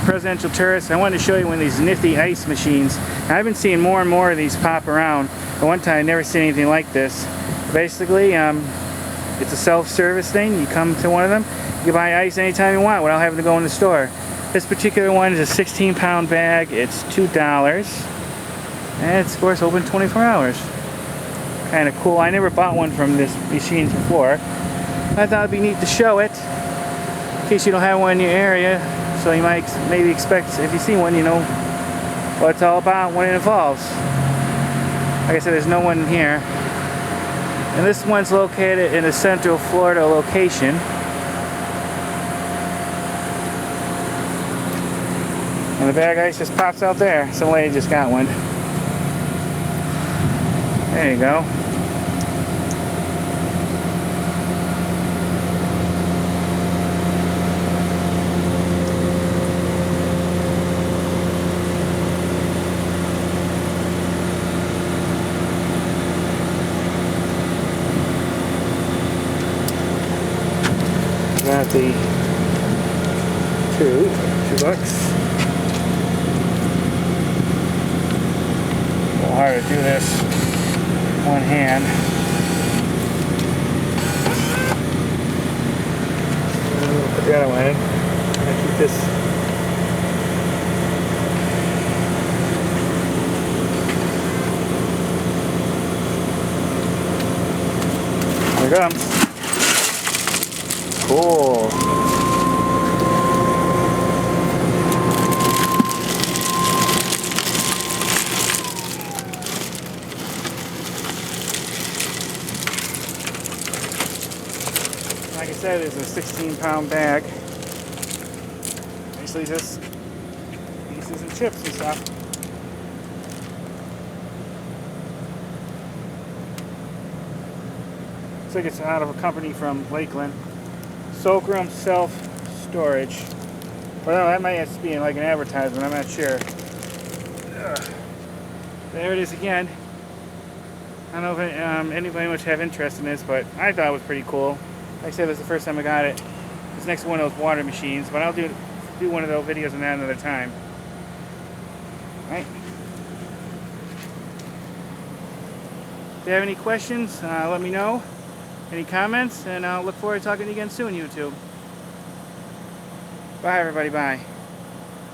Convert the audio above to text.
presidential tourist. I wanted to show you one of these nifty ice machines. Now, I've been seeing more and more of these pop around. At one time I never seen anything like this. Basically, it's a self-service thing. You come to one of them, you can buy ice anytime you want without having to go in the store. This particular one is a 16-pound bag. It's $2, and it's of course open 24 hours. Kind of cool. I never bought one from this machine before. I thought it'd be neat to show it in case you don't have one in your area. So you might maybe expect, if you see one, you know what it's all about, what it involves. Like I said, there's no one in here. And this one's located in a Central Florida location. And the bag of ice just pops out there. Some lady just got one. There you go. Got the $2 bucks. A little hard to do this one hand. Put the other one in. I'm gonna keep this. There it comes. Cool. Like I said, it's a 16-pound bag. Basically just pieces and chips and stuff. Looks like it's out of a company from Lakeland. Soakroom self-storage. Well, that might have to be like an advertisement, I'm not sure. There it is again. I don't know if anybody much have interest in this, but I thought it was pretty cool. Like I said, this is the first time I got it. It's next to one of those water machines, but I'll do one of those videos on that another time. Alright. If you have any questions, let me know. Any comments, and I'll look forward to talking to you again soon, YouTube. Bye, everybody. Bye.